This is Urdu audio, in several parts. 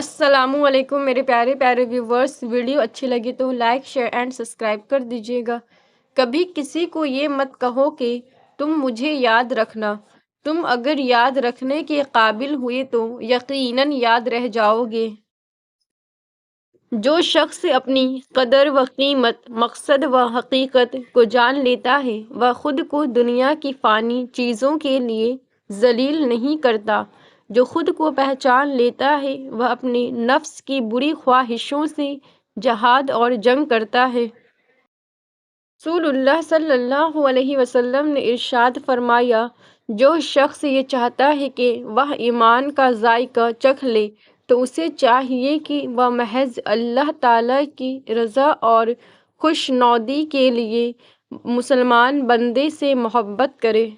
السلام علیکم میرے پیارے پیارے ویورز، ویڈیو اچھی لگی تو لائک شیئر اینڈ سبسکرائب کر دیجیے گا۔ کبھی کسی کو یہ مت کہو کہ تم مجھے یاد رکھنا، تم اگر یاد رکھنے کے قابل ہوئے تو یقیناً یاد رہ جاؤ گے۔ جو شخص اپنی قدر و قیمت، مقصد و حقیقت کو جان لیتا ہے وہ خود کو دنیا کی فانی چیزوں کے لیے ذلیل نہیں کرتا۔ جو خود کو پہچان لیتا ہے وہ اپنے نفس کی بری خواہشوں سے جہاد اور جنگ کرتا ہے۔ رسول اللہ صلی اللہ علیہ وسلم نے ارشاد فرمایا، جو شخص یہ چاہتا ہے کہ وہ ایمان کا ذائقہ چکھ لے تو اسے چاہیے کہ وہ محض اللہ تعالیٰ کی رضا اور خوشنودی کے لیے مسلمان بندے سے محبت کرے۔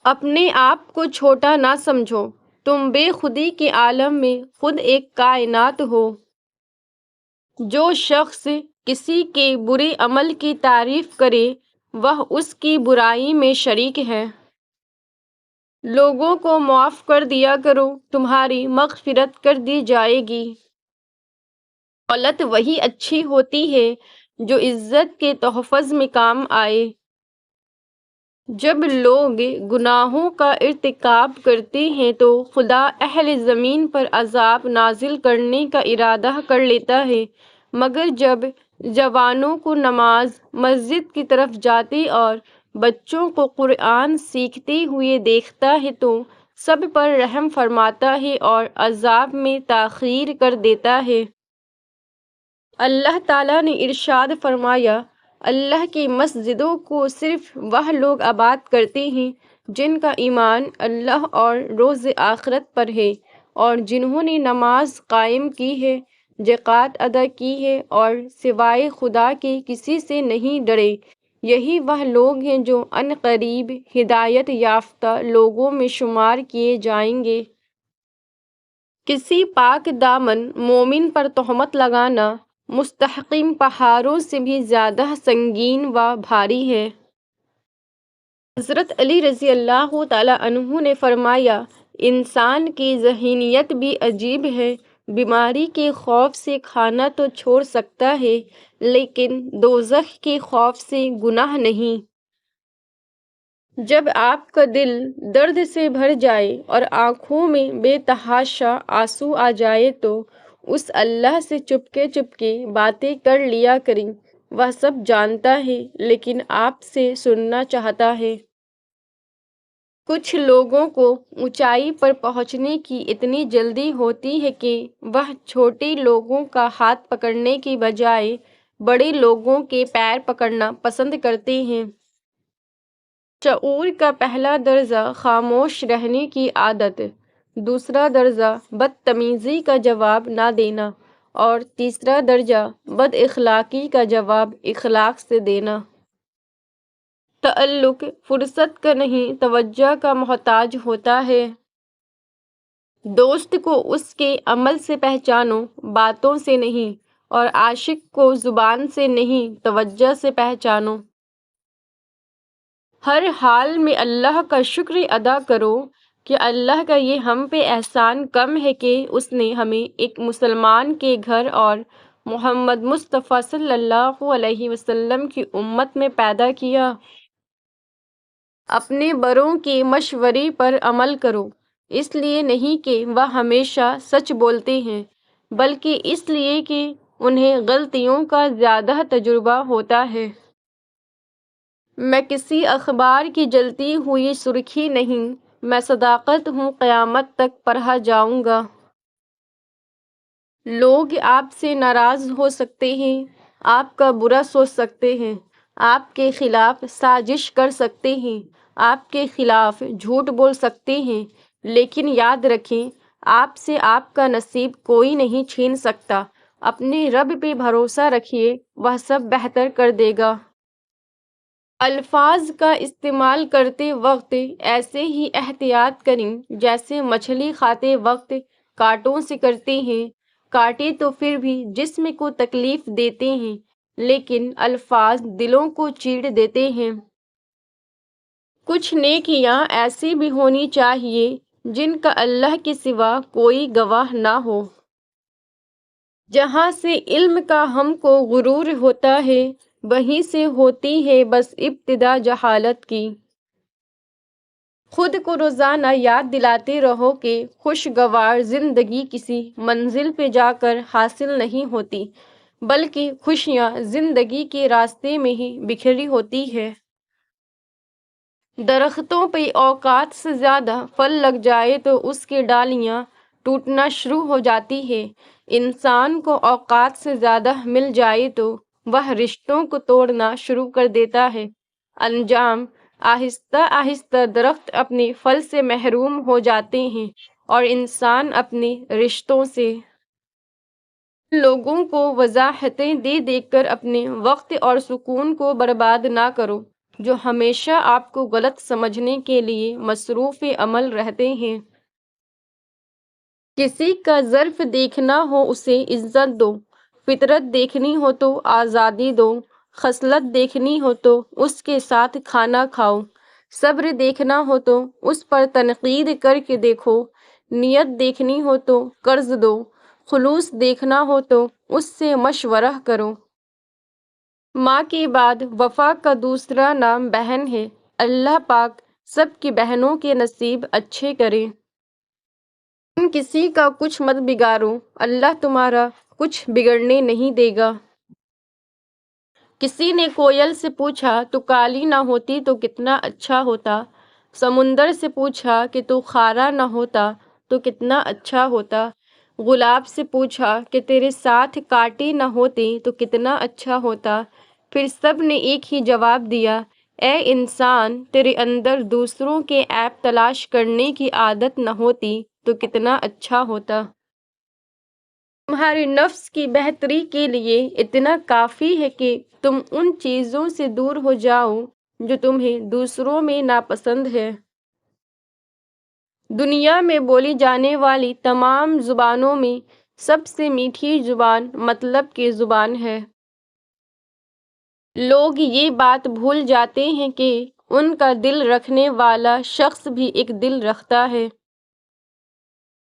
اپنے آپ کو چھوٹا نہ سمجھو، تم بے خودی کے عالم میں خود ایک کائنات ہو۔ جو شخص کسی کے برے عمل کی تعریف کرے وہ اس کی برائی میں شریک ہے۔ لوگوں کو معاف کر دیا کرو، تمہاری مغفرت کر دی جائے گی۔ دولت وہی اچھی ہوتی ہے جو عزت کے تحفظ میں کام آئے۔ جب لوگ گناہوں کا ارتکاب کرتے ہیں تو خدا اہل زمین پر عذاب نازل کرنے کا ارادہ کر لیتا ہے، مگر جب جوانوں کو نماز مسجد کی طرف جاتے اور بچوں کو قرآن سیکھتے ہوئے دیکھتا ہے تو سب پر رحم فرماتا ہے اور عذاب میں تاخیر کر دیتا ہے۔ اللہ تعالیٰ نے ارشاد فرمایا، اللہ کی مسجدوں کو صرف وہ لوگ آباد کرتے ہیں جن کا ایمان اللہ اور روز آخرت پر ہے اور جنہوں نے نماز قائم کی ہے، زکوٰۃ ادا کی ہے اور سوائے خدا کے کسی سے نہیں ڈرے۔ یہی وہ لوگ ہیں جو عنقریب ہدایت یافتہ لوگوں میں شمار کیے جائیں گے۔ کسی پاک دامن مومن پر تہمت لگانا مستحکم پہاڑوں سے بھی زیادہ سنگین و بھاری ہے۔ حضرت علی رضی اللہ تعالیٰ عنہ نے فرمایا، انسان کی ذہنیت بھی عجیب ہے، بیماری کے خوف سے کھانا تو چھوڑ سکتا ہے لیکن دوزخ کے خوف سے گناہ نہیں۔ جب آپ کا دل درد سے بھر جائے اور آنکھوں میں بے تحاشا آنسو آ جائے تو اس اللہ سے چپکے چپکے باتیں کر لیا کریں، وہ سب جانتا ہے لیکن آپ سے سننا چاہتا ہے۔ کچھ لوگوں کو اونچائی پر پہنچنے کی اتنی جلدی ہوتی ہے کہ وہ چھوٹے لوگوں کا ہاتھ پکڑنے کی بجائے بڑے لوگوں کے پیر پکڑنا پسند کرتے ہیں۔ شعور کا پہلا درجہ خاموش رہنے کی عادت، دوسرا درجہ بدتمیزی کا جواب نہ دینا اور تیسرا درجہ بد اخلاقی کا جواب اخلاق سے دینا۔ تعلق فرصت کا نہیں توجہ کا محتاج ہوتا ہے۔ دوست کو اس کے عمل سے پہچانو، باتوں سے نہیں، اور عاشق کو زبان سے نہیں توجہ سے پہچانو۔ ہر حال میں اللہ کا شکر ادا کرو کہ اللہ کا یہ ہم پہ احسان کم ہے کہ اس نے ہمیں ایک مسلمان کے گھر اور محمد مصطفیٰ صلی اللہ علیہ وسلم کی امت میں پیدا کیا۔ اپنے بڑوں کے مشورے پر عمل کرو، اس لیے نہیں کہ وہ ہمیشہ سچ بولتے ہیں بلکہ اس لیے کہ انہیں غلطیوں کا زیادہ تجربہ ہوتا ہے۔ میں کسی اخبار کی جلتی ہوئی سرخی نہیں، میں صداقت ہوں، قیامت تک پڑھا جاؤں گا۔ لوگ آپ سے ناراض ہو سکتے ہیں، آپ کا برا سوچ سکتے ہیں، آپ کے خلاف سازش کر سکتے ہیں، آپ کے خلاف جھوٹ بول سکتے ہیں، لیکن یاد رکھیں آپ سے آپ کا نصیب کوئی نہیں چھین سکتا۔ اپنے رب پہ بھروسہ رکھیے، وہ سب بہتر کر دے گا۔ الفاظ کا استعمال کرتے وقت ایسے ہی احتیاط کریں جیسے مچھلی کھاتے وقت کانٹوں سے کرتے ہیں۔ کانٹے تو پھر بھی جسم کو تکلیف دیتے ہیں لیکن الفاظ دلوں کو چیر دیتے ہیں۔ کچھ نیکیاں ایسی بھی ہونی چاہیے جن کا اللہ کے سوا کوئی گواہ نہ ہو۔ جہاں سے علم کا ہم کو غرور ہوتا ہے وہیں سے ہوتی ہے بس ابتدا جہالت کی۔ خود کو روزانہ یاد دلاتے رہو کہ خوشگوار زندگی کسی منزل پہ جا کر حاصل نہیں ہوتی بلکہ خوشیاں زندگی کے راستے میں ہی بکھری ہوتی ہے۔ درختوں پہ اوقات سے زیادہ پھل لگ جائے تو اس کی ڈالیاں ٹوٹنا شروع ہو جاتی ہے۔ انسان کو اوقات سے زیادہ مل جائے تو وہ رشتوں کو توڑنا شروع کر دیتا ہے۔ انجام آہستہ آہستہ درخت اپنے پھل سے محروم ہو جاتے ہیں اور انسان اپنے رشتوں سے۔ لوگوں کو وضاحتیں دے دے کر اپنے وقت اور سکون کو برباد نہ کرو جو ہمیشہ آپ کو غلط سمجھنے کے لیے مصروف عمل رہتے ہیں۔ کسی کا ظرف دیکھنا ہو اسے عزت دو، فطرت دیکھنی ہو تو آزادی دو، خصلت دیکھنی ہو تو اس کے ساتھ کھانا کھاؤ، صبر دیکھنا ہو تو اس پر تنقید کر کے دیکھو، نیت دیکھنی ہو تو قرض دو، خلوص دیکھنا ہو تو اس سے مشورہ کرو۔ ماں کے بعد وفا کا دوسرا نام بہن ہے۔ اللہ پاک سب کی بہنوں کے نصیب اچھے کرے۔ تم کسی کا کچھ مت بگاڑو، اللہ تمہارا کچھ بگڑنے نہیں دے گا۔ کسی نے کوئل سے پوچھا تو کالی نہ ہوتی تو کتنا اچھا ہوتا، سمندر سے پوچھا کہ تو کھارا نہ ہوتا تو کتنا اچھا ہوتا، گلاب سے پوچھا کہ تیرے ساتھ کانٹے نہ ہوتے تو کتنا اچھا ہوتا، پھر سب نے ایک ہی جواب دیا، اے انسان تیرے اندر دوسروں کے عیب تلاش کرنے کی عادت نہ ہوتی تو کتنا اچھا ہوتا۔ تمہارے نفس کی بہتری کے لیے اتنا کافی ہے کہ تم ان چیزوں سے دور ہو جاؤ جو تمہیں دوسروں میں ناپسند ہے۔ دنیا میں بولی جانے والی تمام زبانوں میں سب سے میٹھی زبان مطلب کی زبان ہے۔ لوگ یہ بات بھول جاتے ہیں کہ ان کا دل رکھنے والا شخص بھی ایک دل رکھتا ہے۔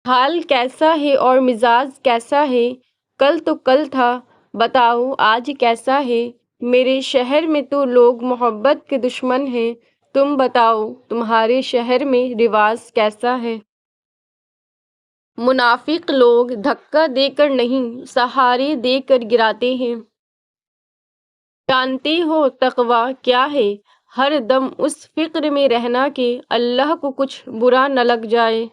حال کیسا ہے اور مزاج کیسا ہے، کل تو کل تھا، بتاؤ آج کیسا ہے، میرے شہر میں تو لوگ محبت کے دشمن ہیں، تم بتاؤ تمہارے شہر میں رواج کیسا ہے۔ منافق لوگ دھکا دے کر نہیں سہارے دے کر گراتے ہیں۔ جانتے ہو تقویٰ کیا ہے؟ ہر دم اس فکر میں رہنا کہ اللہ کو کچھ برا نہ لگ جائے۔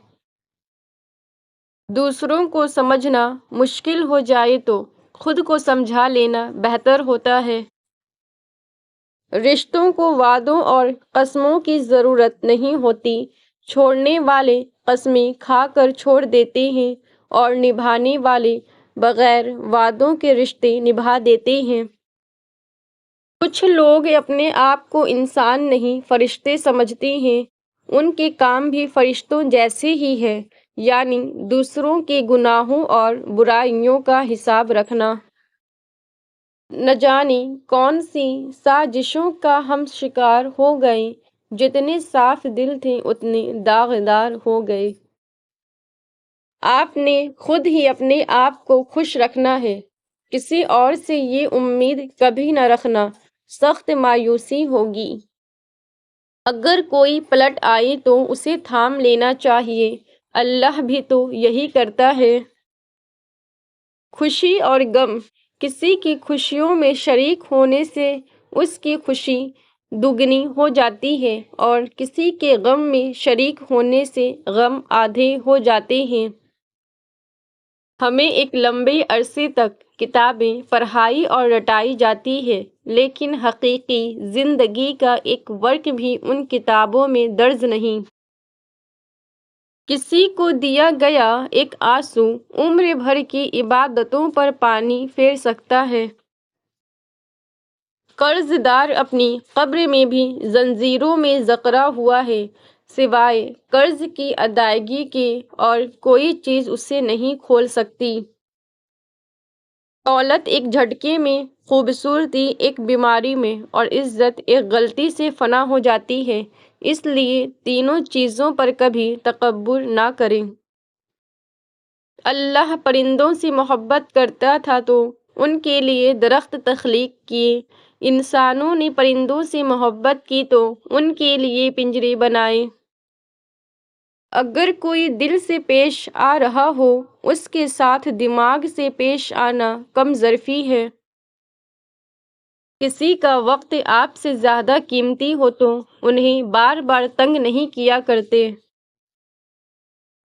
دوسروں کو سمجھنا مشکل ہو جائے تو خود کو سمجھا لینا بہتر ہوتا ہے۔ رشتوں کو وعدوں اور قسموں کی ضرورت نہیں ہوتی، چھوڑنے والے قسمیں کھا کر چھوڑ دیتے ہیں اور نبھانے والے بغیر وعدوں کے رشتے نبھا دیتے ہیں۔ کچھ لوگ اپنے آپ کو انسان نہیں فرشتے سمجھتے ہیں، ان کے کام بھی فرشتوں جیسے ہی ہے، یعنی دوسروں کے گناہوں اور برائیوں کا حساب رکھنا۔ نہ جانے کون سی سازشوں کا ہم شکار ہو گئے، جتنے صاف دل تھے اتنے داغدار ہو گئے۔ آپ نے خود ہی اپنے آپ کو خوش رکھنا ہے، کسی اور سے یہ امید کبھی نہ رکھنا، سخت مایوسی ہوگی۔ اگر کوئی پلٹ آئے تو اسے تھام لینا چاہیے، اللہ بھی تو یہی کرتا ہے۔ خوشی اور غم، کسی کی خوشیوں میں شریک ہونے سے اس کی خوشی دوگنی ہو جاتی ہے اور کسی کے غم میں شریک ہونے سے غم آدھے ہو جاتے ہیں۔ ہمیں ایک لمبے عرصے تک کتابیں پڑھائی اور رٹائی جاتی ہے، لیکن حقیقی زندگی کا ایک ورق بھی ان کتابوں میں درج نہیں۔ کسی کو دیا گیا ایک آنسو عمر بھر کی عبادتوں پر پانی پھیر سکتا ہے۔ قرض دار اپنی قبر میں بھی زنجیروں میں جکڑا ہوا ہے، سوائے قرض کی ادائیگی کے اور کوئی چیز اسے نہیں کھول سکتی۔ دولت ایک جھٹکے میں، خوبصورتی ایک بیماری میں اور عزت ایک غلطی سے فنا ہو جاتی ہے۔ اس لیے تینوں چیزوں پر کبھی تکبر نہ کریں۔ اللہ پرندوں سے محبت کرتا تھا تو ان کے لیے درخت تخلیق کیے، انسانوں نے پرندوں سے محبت کی تو ان کے لیے پنجرے بنائے۔ اگر کوئی دل سے پیش آ رہا ہو، اس کے ساتھ دماغ سے پیش آنا کم ظرفی ہے۔ کسی کا وقت آپ سے زیادہ قیمتی ہو تو انہیں بار بار تنگ نہیں کیا کرتے۔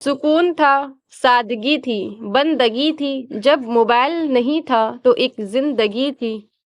سکون تھا، سادگی تھی، بندگی تھی، جب موبائل نہیں تھا تو ایک زندگی تھی۔